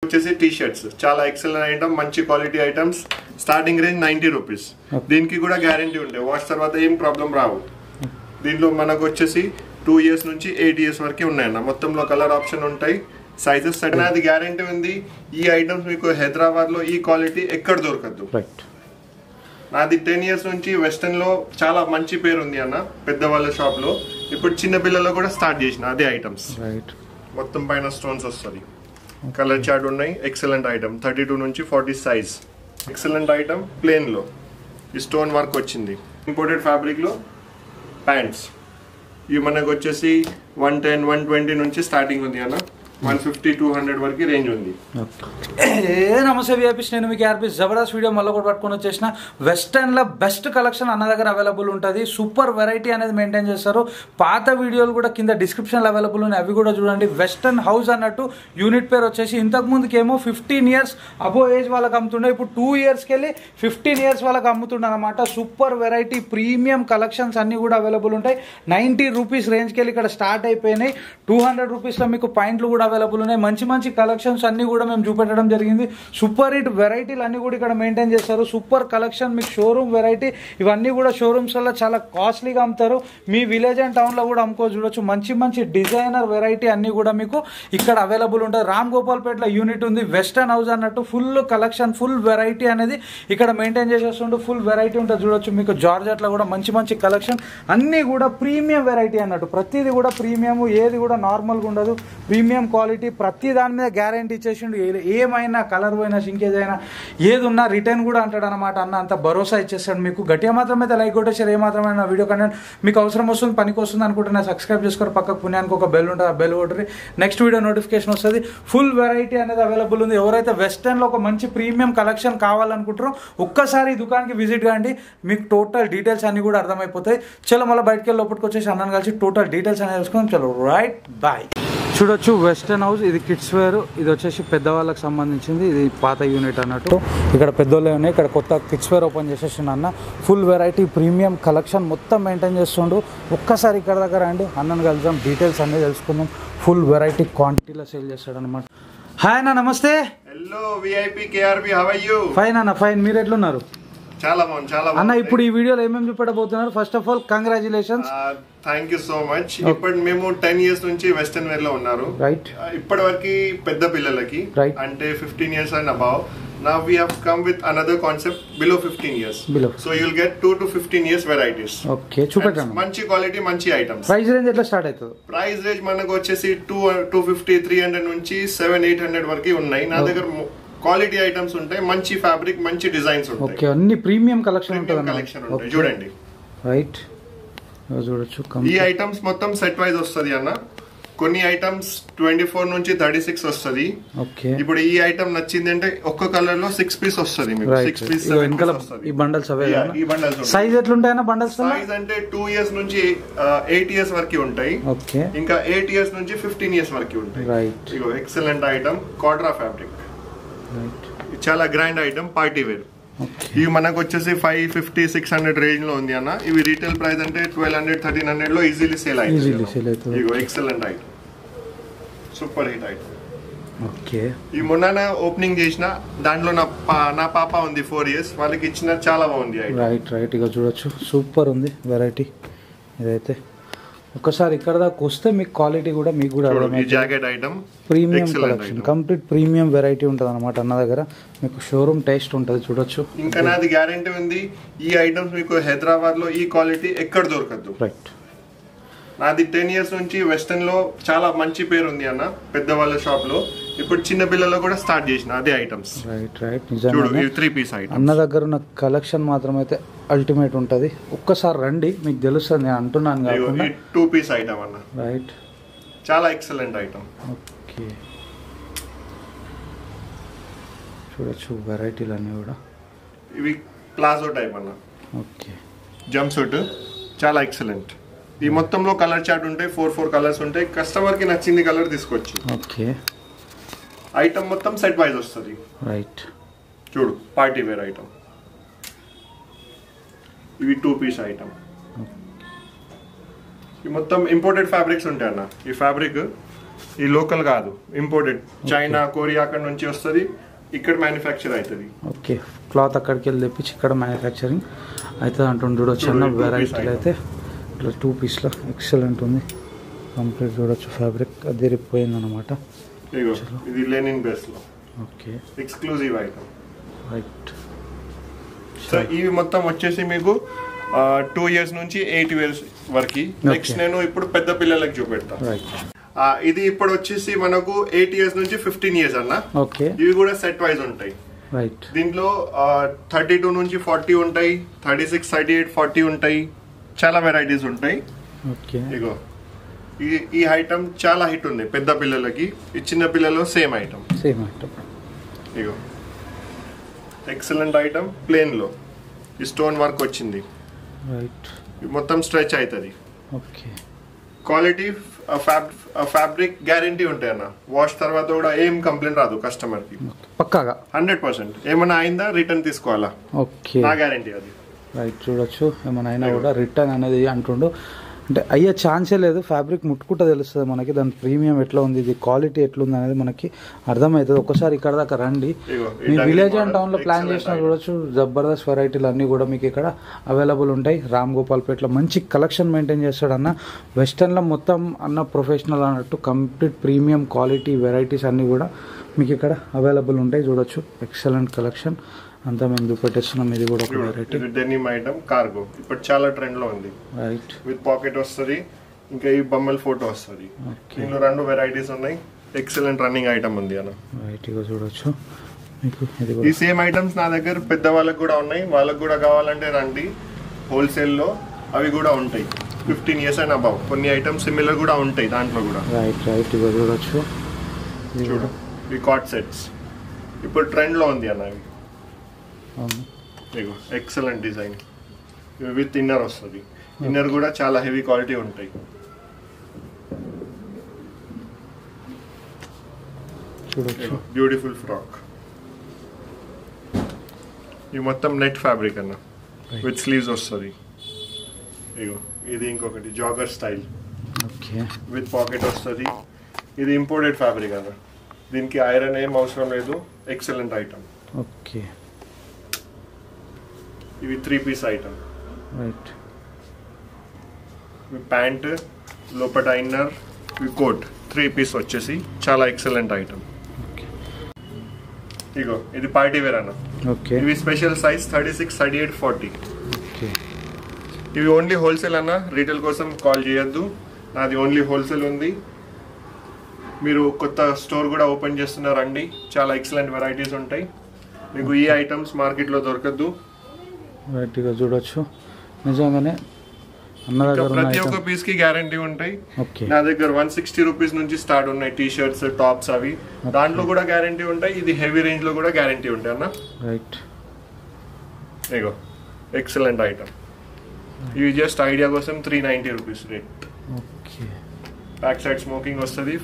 వచ్చేసి T shirts చాలా excellent item, మంచి quality items. Starting range 90 rupees. దీనికి కూడా గ్యారంటీ ఉంటాయి, వాష్ తర్వాత ఏం ప్రాబ్లం రావు. దీంట్లో మనకు వచ్చేసి 2 years నుంచి 8 years వరకు ఉన్నాయన్న. మొత్తంలో కలర్ ఆప్షన్ ఉంటాయి, సైజెస్ అది గ్యారంటీ ఉంది. ఈ ఐటమ్స్ మీకు హైదరాబాద్ లో ఈ క్వాలిటీ ఎక్కడ దొరకదు. నాది 10 years నుంచి వెస్టర్న్ లో చాలా మంచి పేరు ఉంది అన్న పెద్దవాళ్ళ షాప్ లో. ఇప్పుడు చిన్న పిల్లలు కూడా స్టార్ట్ చేసిన అదే ఐటమ్స్. మొత్తం పైన స్టోన్స్ వస్తుంది, కలర్ చార్ట్ ఉన్నాయి. ఎక్సలెంట్ ఐటమ్, 32 నుంచి 40 సైజ్. ఎక్సలెంట్ ఐటమ్, ప్లేన్ లో ఈ స్టోన్ వర్క్ వచ్చింది. ఇంపోర్టెడ్ ఫ్యాబ్రిక్ లో ప్యాంట్స్ ఇవి మనకు వచ్చేసి 110, 120 నుంచి స్టార్టింగ్ ఉంది అన్న. 150, 200 వరకు రేంజ్ ఉంది. నమస్తే విఐపీస్, నేను మీకు ఆర్పీ జబర్దస్త్ వీడియో మళ్ళీ కూడా పట్టుకొని వచ్చేసిన. వెస్టర్న్లో బెస్ట్ కలెక్షన్ అన్న దగ్గర అవైలబుల్ ఉంటుంది. సూపర్ వెరైటీ అనేది మెయింటైన్ చేస్తారు. పాత వీడియోలు కూడా కింద డిస్క్రిప్షన్లో అవైలబుల్ ఉన్నాయి, అవి కూడా చూడండి. వెస్టర్న్ హౌస్ అన్నట్టు యూనిట్ పేరు వచ్చేసి ఇంతకు ముందుకేమో 15 years అబో ఏజ్ వాళ్ళకి అమ్ముతుండే, ఇప్పుడు 2 yearsకి వెళ్ళి 15 years వాళ్ళకి అమ్ముతుండే అనమాట. సూపర్ వెరైటీ ప్రీమియం కలెక్షన్స్ అన్ని కూడా అవైలబుల్ ఉంటాయి. 90 రూపీస్ రేంజ్కి వెళ్ళి ఇక్కడ స్టార్ట్ అయిపోయినాయి. 200 రూపీస్లో మీకు పాయింట్లు కూడా అవైలబుల్ ఉన్నాయి. మంచి మంచి కలెక్షన్స్ అన్ని కూడా మేము చూపెట్టడం జరిగింది. సూపర్ హిట్ వెరైటీలు అన్ని కూడా ఇక్కడ మెయింటైన్ చేస్తారు. సూపర్ కలెక్షన్, మీకు షోరూమ్ వెరైటీ ఇవన్నీ కూడా షోరూమ్స్ వల్ల చాలా కాస్ట్లీగా అమ్ముతారు. మీ విలేజ్ అండ్ టౌన్లో కూడా అమ్ముకో చూడొచ్చు. మంచి మంచి డిజైనర్ వెరైటీ అన్ని కూడా మీకు ఇక్కడ అవైలబుల్ ఉంటుంది. రామ్ గోపాల్పేటలో యూనిట్ ఉంది. వెస్టర్న్ హౌస్ అన్నట్టు ఫుల్ కలెక్షన్, ఫుల్ వెరైటీ అనేది ఇక్కడ మెయింటైన్ చేసేస్తుంటే ఫుల్ వెరైటీ ఉంటుంది చూడొచ్చు. మీకు జార్జెట్లో కూడా మంచి మంచి కలెక్షన్ అన్నీ కూడా ప్రీమియం వెరైటీ అన్నట్టు. ప్రతిదీ కూడా ప్రీమియం, ఏది కూడా నార్మల్గా ఉండదు. ప్రీమియం క్వాలిటీ, ప్రతి దాని మీద గ్యారంటీ ఇచ్చేసిండు. ఏమైనా కలర్ పోయినా, సింకేజ్ అయినా, ఏది ఉన్నా రిటర్న్ కూడా అంటాడు అనమాట. అన్న అంత భరోసా ఇచ్చేస్తాడు మీకు. గట్టిగా మాత్రం అయితే లైక్ కొట్టేసారు. ఏమాత్రమైన వీడియో కంటెంట్ మీకు అవసరం వస్తుంది, పనికి వస్తుంది అనుకుంటున్నా సబ్స్క్రైబ్ చేసుకోరు. పక్కకు పుణ్యానికి ఒక బెల్ ఉంటుంది, ఆ బెల్ కొట్టరి. నెక్స్ట్ వీడియో నోటిఫికేషన్ వస్తుంది. ఫుల్ వెరైటీ అనేది అవైలబుల్ ఉంది. ఎవరైతే వెస్టర్న్లో ఒక మంచి ప్రీమియం కలెక్షన్ కావాలనుకుంటారో ఒక్కసారి ఈ దుకాణానికి విజిట్ కాండి, మీకు టోటల్ డీటెయిల్స్ అన్ని కూడా అర్థమైపోతాయి. చలో మళ్ళీ బయటకు వెళ్ళి లోపలికి వచ్చేసి అన్నను కలిసి టోటల్ డీటెయిల్స్ అనేది తెలుసుకుందాం. చలో రైట్ బాయ్. చూడొచ్చు వెస్టర్న్ హౌస్, ఇది కిడ్స్ వేర్, ఇది వచ్చేసి పెద్దవాళ్ళకి సంబంధించింది. ఇది పాత యూనిట్ అన్నట్టు. ఇక్కడ పెద్దోళ్ళే ఉన్నాయి. ఇక్కడ కొత్త కిడ్స్ వేర్ ఓపెన్ చేసేసిండు అన్న. ఫుల్ వెరైటీ ప్రీమియం కలెక్షన్ మొత్తం మెయింటైన్ చేస్తుండు. ఒక్కసారి ఇక్కడ దగ్గర అండి అన్నను కలుద్దాం, డీటెయిల్స్ అన్నీ తెలుసుకుందాం. ఫుల్ వెరైటీ క్వాంటిటీలో సేల్ చేస్తాడు అనమాట. హాయ్ అన్న, నమస్తే. Hello VIP KRB, how are you? Fine అన్న, ఫైన్. మీరు ఎట్లున్నారు? చాలా బాగుంది, చాలా బాగుంది అన్న. ఇప్పుడు ఈ వీడియోలో ఏమేమి చూపెట్టబోతున్నారు? First of all congratulations. Thank you so much. ఇప్పుడు మేము 10 years నుంచి వెస్టర్న్ వేర్ లో ఉన్నారు. రైట్. ఇప్పటి వరకు పెద్ద పిల్లలకి అంటే 15 years and above. Now we have come with another concept below 15 years. So you'll get 2 to 15 years varieties. Okay, చూపెట్టండి. మంచి క్వాలిటీ, మంచి ఐటమ్స్. ప్రైస్ రేంజ్ ఎట్లా స్టార్ట్ అవుతుంది? ప్రైస్ రేంజ్ మనకు వచ్చేసి 250, 300 నుంచి 700, 800 వరకు ఉన్నాయి. నా దగ్గర క్వాలిటీ ఐటమ్స్ ఉంటాయి, మంచి ఫ్యాబ్రిక్, మంచి డిజైన్స్ ఉంటాయి. ఓకే, అన్ని ప్రీమియం కలెక్షన్ ఉంటుంది. చూడండి. రైట్, చూడొచ్చు. ఈ ఐటమ్స్ మొత్తం సెట్ వైజ్ వస్తుంది అన్న. కొన్ని ఐటమ్స్ 24 నుంచి 36 వస్తుంది. ఇప్పుడు ఈ ఐటమ్ నచ్చింది అంటే ఒక్క కలర్ లో 6 pieces వస్తుంది. ఈ బండల్స్ అవే. ఈ బండల్స్ సైజ్ ఎట్లుంటాయన్న బండల్స్? సైజ్ అంటే 2 years నుంచి 8 years వరకు ఉంటాయి. ఇంకా 8 years నుంచి 15 years వరకు ఉంటాయి. రైట్. ఇగో ఎక్సలెంట్ ఐటమ్, కాడ్రా ఫ్యాబ్రిక్. చాలా గ్రాండ్ ఐటమ్, పార్టీ వేర్. ఇవి మనకు వచ్చేసి 550, 600 రేంజ్ లో ఉంది అన్న. ఇవి రీటైల్ ప్రైస్ అంటే 1200, 1300 లో ఈజీలీ సేల్ అవుతుంది. ఇగో excellent item, super hit item. Okay. ఈ మొన్న ఓపెనింగ్ చేసిన దాంట్లో నా పాప ఉంది 4 years, వాళ్ళకి ఇచ్చిన చాలా బాగుంది ఐటమ్. Right right. ఇక చూడొచ్చు, సూపర్ ఉంది వెరైటీ. ఇదైతే ఒకసారి ఇక్కడ దాకా వస్తే మీకు క్వాలిటీ కూడా మీకు కూడా jacket item, premium collection, complete premium variety ఉంటుంది అనమాట అన్న దగ్గర. మీకు షోరూమ్ టేస్ట్ ఉంటుంది చూడొచ్చు. ఇంకా నాది గ్యారంటీ ఉంది, ఈ ఐటమ్స్ మీకు హైదరాబాద్ లో ఈ క్వాలిటీ ఎక్కడ దొరకదు. రైట్. నాది 10 years నుంచి వెస్టర్న్ లో చాలా మంచి పేరు ఉంది అన్న పెద్దవాళ్ళ షాప్ లో. ఇప్పుడు చిన్న పిల్లలు కూడా స్టార్ట్ చేసిన అదే ఐటమ్స్. Right right. నిజంగా 3 piece ఐటమ్ అన్న దగ్గర ఉన్న కలెక్షన్ మాత్రం అయితే అల్టిమేట్ ఉంటుంది. ఒక్కసారి రండి, మీకు తెలుస్తుంది. నేను అంటున్నాను కాకుండా 2 piece ఐటమ్ అన్న. రైట్. చాలా ఎక్సలెంట్ ఐటమ్. ఓకే, చూడొచ్చు వెరైటీలు అన్నీ కూడా. ఇవి ప్లాజో టైప్ అన్న. ఓకే. జంప్ సూట్ చాలా ఎక్సలెంట్. ఈ మొత్తంలో కలర్ చార్ట్ ఉంటాయి, 4 కలర్స్ ఉంటాయి. కస్టమర్ కి నచ్చింది కలర్ తీసుకోవచ్చు. ఓకే. ఐటమ్ మొత్తం సెట్ వైజ్ వస్తుంది. రైట్. చూడు, పార్టీ వేర్ ఐటమ్. ఇవి 2 piece ఐటమ్. ఈ మొత్తం ఇంపోర్టెడ్ ఫ్యాబ్రిక్స్ ఉంటాయి అన్న. ఈ ఫ్యాబ్రిక్ ఈ లోకల్ కాదు, ఇంపోర్టెడ్. చైనా, కొరియా అక్కడ నుంచి వస్తుంది, ఇక్కడ మ్యానుఫ్యాక్చర్ అవుతుంది. ఓకే, క్లాత్ అక్కడికి వెళ్ళి తెప్పించి ఇక్కడ మ్యానుఫ్యాక్చరింగ్ అవుతుంది అంటుండు. చూడొచ్చు అన్న వెరైటీలు అయితే ఇట్లా 2 పీస్లో ఎక్సలెంట్ ఉంది. కంప్లీట్ చూడొచ్చు, ఫ్యాబ్రిక్ అదిరిపోయింది అనమాట. ఇది లెనిన్ బేస్ లో okay, exclusive item. Right. So ఇవి మొత్తం వచ్చేసి మీకు 2 years నుంచి 8 years వరకు. నెక్స్ట్ నేను ఇప్పుడు పెద్ద పిల్లలకి చూపెడతా. రైట్. ఇది ఇప్పుడు వచ్చేసి మనకు 8 years నుంచి 15 years అన్న. ఓకే, ఇవి కూడా సెట్ వైజ్ ఉంటాయి. రైట్. దీంట్లో 32 నుంచి 40 ఉంటాయి, 36, 38, 40 ఉంటాయి. చాలా వెరైటీస్ ఉంటాయి. ఓకే, ఇగో ఈ ఐటమ్ చాలా హిట్ ఉంది పెద్ద పిల్లలకి. ఈ చిన్న పిల్లలు సేమ్ ఐటమ్. ఇగో ఎక్సలెంట్ ఐటమ్, ప్లేన్ లో ఈ స్టోన్ వర్క్ వచ్చింది. రైట్. మొత్తం స్ట్రెచ్ అవుతుంది. ఓకే, క్వాలిటీ ఫ్యాబ్రిక్ గ్యారంటీ ఉంటాయి అన్న. వాష్ తర్వాత కూడా ఏం కంప్లైంట్ రాదు కస్టమర్ కి, పక్కాగా 100%. ఏమైనా అయిందా రిటర్న్ తీసుకోవాలా, ఓకే, నా గ్యారంటీ అది. రైట్. చూడొచ్చు, ఏమైనా అయినా కూడా రిటర్న్ అనేది అంటుండు. అంటే అయ్యే ఛాన్సే లేదు. ఫ్యాబ్రిక్ ముట్టుకుంటే తెలుస్తుంది మనకి దాని ప్రీమియం ఎట్లా ఉంది, ఇది క్వాలిటీ ఎట్లుంది అనేది మనకి అర్థమవుతుంది. ఒకసారి ఇక్కడ దాకా రండి. మీ విలేజ్ అండ్ టౌన్లో ప్లాన్ చేసినా చూడొచ్చు. జబర్దస్త్ వెరైటీలు అన్నీ కూడా మీకు ఇక్కడ అవైలబుల్ ఉంటాయి. రామ్ గోపాల్పేటలో మంచి కలెక్షన్ మెయింటైన్ చేస్తాడు అన్న. వెస్టర్న్లో మొత్తం అన్న ప్రొఫెషనల్ అన్నట్టు కంప్లీట్ ప్రీమియం క్వాలిటీ వెరైటీస్ అన్నీ కూడా మీకు ఇక్కడ అవైలబుల్ ఉంటాయి. చూడొచ్చు, ఎక్సలెంట్ కలెక్షన్ అంతా మేము చూపెట్టేస్తున్నాం. ఇది కూడా ఒక వెరైటీ డెనిమ్ ఐటమ్ కార్గో, ఇప్పుడు చాలా ట్రెండ్ లో ఉంది. రైట్. విత్ పాకెట్ వస్తుంది, ఇంకా ఈ బొమ్మల ఫోటో వస్తుంది. దీనిలో 2 వెరైటీస్ ఉన్నాయి. ఎక్సలెంట్ రన్నింగ్ ఐటమ్ ఉంది అన్న. రైట్, ఇగో చూడొచ్చు మీకు. ఈ సేమ్ ఐటమ్స్ నా దగ్గర పెద్ద వాళ్ళకి కూడా ఉన్నాయి. వాళ్ళకి కూడా కావాలంటే రండి. హోల్సేల్ లో అవి కూడా ఉంటాయి, 15 years అండ్ అబౌవ్. కొన్ని ఐటమ్స్ సిమిలర్ కూడా ఉంటాయి దాంట్లో కూడా. Right, right. ఇగో చూడొచ్చు, చూడు ఈ కార్డ్ సెట్స్ ఇప్పుడు ట్రెండ్ లో ఉంది అన్న. ఇగో ఎక్సలెంట్ డిజైన్ విత్ ఇన్నర్ వస్తుంది. ఇన్నర్ కూడా చాలా హెవీ క్వాలిటీ ఉంటాయి. చూడొచ్చు, బ్యూటిఫుల్ ఫ్రాక్. ఇది మొత్తం నెట్ ఫ్యాబ్రిక్ అన్న, విత్ స్లీవ్స్ వస్తుంది. ఇగో ఇది ఇంకొకటి jogger style. Okay, with pocket వస్తుంది. ఇది ఇంపోర్టెడ్ ఫ్యాబ్రిక్ అన్న. దీనికి ఐరన్ ఏం అవసరం లేదు. Excellent item. ఓకే, ఇవి 3 piece ఐటమ్. రైట్. ప్యాంట్, లోపట ఇన్నర్, కోట్, 3 piece వచ్చేసి చాలా ఎక్సలెంట్ ఐటమ్. ఇగో ఇది పార్టీ వేర్ అన్న. ఓకే, ఇవి స్పెషల్ సైజ్ 36, 38, 40. ఓకే, ఇవి ఓన్లీ హోల్సేల్ అన్న. రీటైల్ కోసం కాల్ చేయొద్దు, నాది ఓన్లీ హోల్సేల్ ఉంది. మీరు కొత్త స్టోర్ కూడా ఓపెన్ చేస్తున్నారండి. చాలా ఎక్సలెంట్ వెరైటీస్ ఉంటాయి మీకు. ఈ ఐటమ్స్ మార్కెట్లో దొరకద్దు. రైట్, ఇక చూడొచ్చు. నిజంగానే అన్న దగ్గర ప్రతి ఒక్క పీస్ కి గ్యారంటీ ఉంటాయి. ఓకే, నా దగ్గర 160 రూపీస్ నుంచి స్టార్ట్ ఉన్నాయి. టీ షర్ట్స్, టాప్స్ అవి దాంట్లో కూడా గ్యారంటీ ఉంటాయి. ఇది హెవీ రేంజ్ లో కూడా గ్యారంటీ ఉంటాయి అన్న. రైట్. ఇగో ఎక్సలెంట్ ఐటమ్. ఇవి జస్ట్ ఐడియా కోసం 390 rupees rate. Okay, back side smoking వస్తుంది,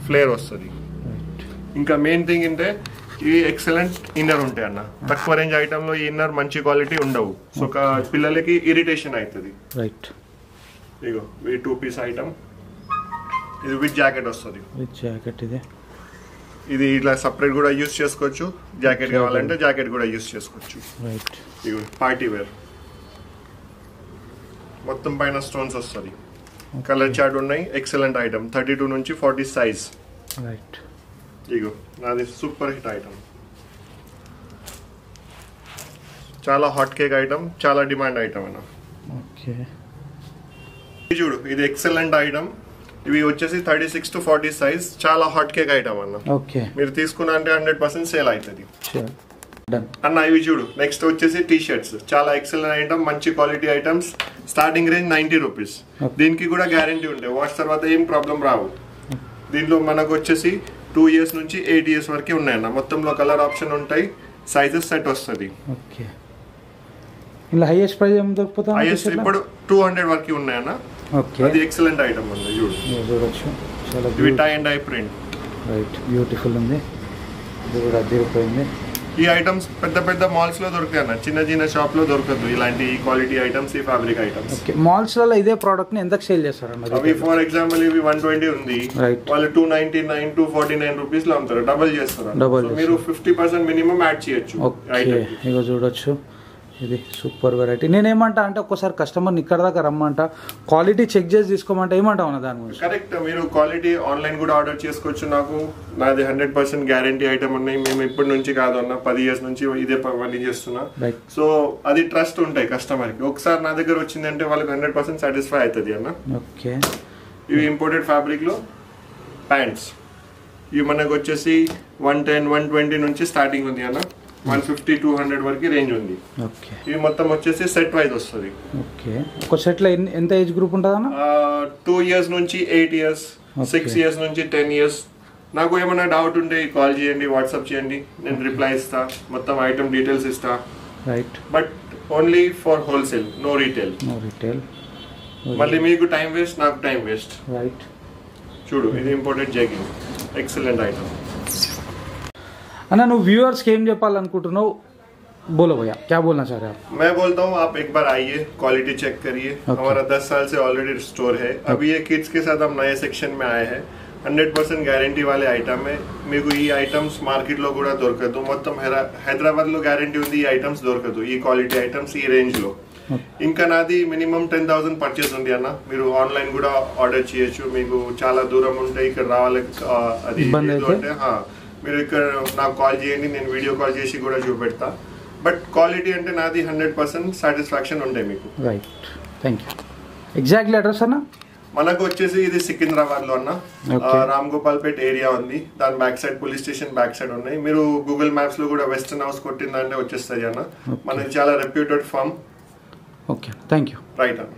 ఫ్లేర్ వస్తుంది. రైట్. ఇంకా మెయిన్ థింగ్ అంటే ఇవి ఎక్సలెంట్ ఇన్నర్ ఉంటాయి అన్న. తక్కువ రేంజ్ ఐటమ్ లో ఈ ఇన్నర్ మంచి క్వాలిటీ ఉండవు. సో పిల్లలకి ఇరిటేషన్ అవుతుంది. రైట్. ఇగో ఈ 2 piece ఐటమ్. ఇది విత్ జాకెట్ వస్తుంది. With jacket. ఇది ఇలా సపరేట్ కూడా యూస్ చేసుకోవచ్చు. జాకెట్ కావాలంటే జాకెట్ కూడా యూస్ చేసుకోవచ్చు. రైట్. ఇగో పార్టీ వేర్, మొత్తం పైన స్టోన్స్ వస్తుంది. కలర్ చార్ట్ ఉన్నాయి. Excellent item. 32 నుంచి 40 సైజ్. రైట్. ఇగో నాది సూపర్ హిట్ ఐటమ్. చాలా హాట్ కేక్ ఐటమ్, చాలా డిమాండ్ ఐటమ్ అన్న. ఓకే, చూడు ఇది ఎక్సలెంట్ ఐటమ్. ఇవి వచ్చేసి 36 to 40 సైజ్. చాలా హాట్ కేక్ ఐటమ్ అన్న. ఓకే, మీరు తీసుకున్నా అంటే 100% సేల్ అవుతుంది డన్ అన్న. ఇవి చూడు. నెక్స్ట్ వచ్చేసి టీ షర్ట్స్. చాలా ఎక్సలెంట్ ఐటమ్, మంచి quality items. Starting range 90 rupees. దీనికి కూడా గ్యారంటీ ఉంటాయి. వాష్ తర్వాత ఏం ప్రాబ్లం రావు. దీంట్లో మనకు వచ్చేసి 2 years నుంచి 8 years వరకు ఉన్నాయన్న. మొత్తంలో కలర్ ఆప్షన్ ఉంటాయి. సైజెస్ సెట్ వస్తుంది. ఓకే, ఇలా హైయెస్ట్ ప్రైస్ ఏం దొరుకుతుంది? హైయెస్ట్ ఇప్పుడు 200 వరకు ఉన్నాయన్న. ఓకే, అది ఎక్సలెంట్ ఐటమ్ ఉంది. చూడు చూడొచ్చు, చాలా ఇవి tie and dye print. Right, beautiful ఉంది. ఇది కూడా అదిరిపోయింది. ఈ ఐటమ్స్ పెద్ద పెద్ద మాల్స్ లో దొరుకుతాయి అన్న, చిన్న చిన్న షాప్ లో దొరకదు ఇలాంటి క్వాలిటీ ఐటమ్స్, ఈ ఫ్యాబ్రిక్ ఐటమ్స్. మాల్స్ లలో ఇదే ప్రోడక్ట్ ని ఎంతకు సేల్ చేస్తారు? అవి ఫర్ ఎగ్జాంపుల్ ఇవి 120 ఉంది, వాళ్ళు 299 249 రూపీస్ లో అమ్ముతారు, డబుల్ చేస్తారు. మీరు 50% మినిమం యాడ్ చేయొచ్చు. ఇగో చూడొచ్చు, ఇది సూపర్ వెరైటీ. నేనేమంటా అంటే ఒక్కసారి కస్టమర్ని ఇక్కడ దాకా రమ్మంట, క్వాలిటీ చెక్ చేసి తీసుకోమంటే ఏమంటావు అన్న దాని గురించి? కరెక్ట్, మీరు క్వాలిటీ ఆన్లైన్ కూడా ఆర్డర్ చేసుకోవచ్చు. నాది 100% గ్యారంటీ ఐటమ్ ఉన్నాయి. మేము ఇప్పటి నుంచి కాదు అన్న, 10 years నుంచి ఇదే పని చేస్తున్నా. సో అది ట్రస్ట్ ఉంటాయి కస్టమర్ కి. ఒకసారి నా దగ్గర వచ్చిందంటే వాళ్ళకి 100% సాటిస్ఫై అవుతుంది అన్న. ఓకే, ఇవి ఇంపోర్టెడ్ ఫ్యాబ్రిక్ లో ప్యాంట్స్. ఇవి మనకు వచ్చేసి 110 120 నుంచి స్టార్టింగ్ ఉంది అన్న, 150 200 వరకు రేంజ్ ఉంది. ఇవి మొత్తం వచ్చేసి సెట్ వైజ్ వస్తుంది. ఒక సెట్ లో ఎంత ఏజ్ గ్రూప్ ఉంటుంది అన్న? 2 years నుంచి 8 years, 6 years నుంచి 10 years. నాకు ఏమైనా డౌట్ ఉంటే కాల్ చేయండి, వాట్సాప్ చేయండి, నేను రిప్లై ఇస్తా, మొత్తం ఐటమ్ డీటెయిల్స్ ఇస్తా. Right, but only for wholesale, no retail. మళ్ళీ మీకు టైం వేస్ట్, నాకు టైం వేస్ట్. రైట్, చూడు ఇది ఇంపోర్టెడ్ జెగిన్, ఎక్సలెంట్ ఐటమ్. అన్న నువ్వు व्यूअर्स की ఏం చెప్పాలనుకుంటున్నావు? बोलो भैया, क्या बोलना चाह रहे हैं आप? मैं बोलता हूँ आप एक बार आइए, क्वालिटी चेक करिए. हमारा 10 साल से ऑलरेडी स्टोर है. अभी ये किड्स के साथ हम नए सेक्शन में आए हैं. 100% గ్యారంటీ वाले ఐటమ్ है. మీకు ఈ ఐటమ్స్ మార్కెట్ లో కూడా దొరకదు. మొత్తం హైదరాబాద్ లో గ్యారంటీ ఉంది, ఈ ఐటమ్స్ దొరకదు, ఈ క్వాలిటీ ఐటమ్స్ ఈ రేంజ్ లో. ఇంకా నాది మినిమం 10,000 పర్చేస్ ఉంది అన్న. మీరు ఆన్లైన్ కూడా ఆర్డర్ చేయొచ్చు. మీకు చాలా దూరం ఉంటే ఇక్కడ రావాలి, అది అంటే మీరు ఇక్కడ నాకు కాల్ చేయండి, నేను వీడియో కాల్ చేసి కూడా చూపెడతా. బట్ క్వాలిటీ అంటే నాది 100% సాటిస్ఫాక్షన్ ఉంటాయి మీకు. Right, thank you. Exactly address అన్న మనకు వచ్చేసి ఇది సికింద్రాబాద్ లో అన్న, రామ్ గోపాల్ పేట్ ఏరియా ఉంది, దాని back side police station back side ఉన్నాయి. మీరు గూగుల్ మ్యాప్స్ లో కూడా వెస్టర్న్ హౌస్ కొట్టిందంటే వచ్చేస్తుంది అన్న. మనది చాలా reputed firm. Okay, thank you. Right అన్న.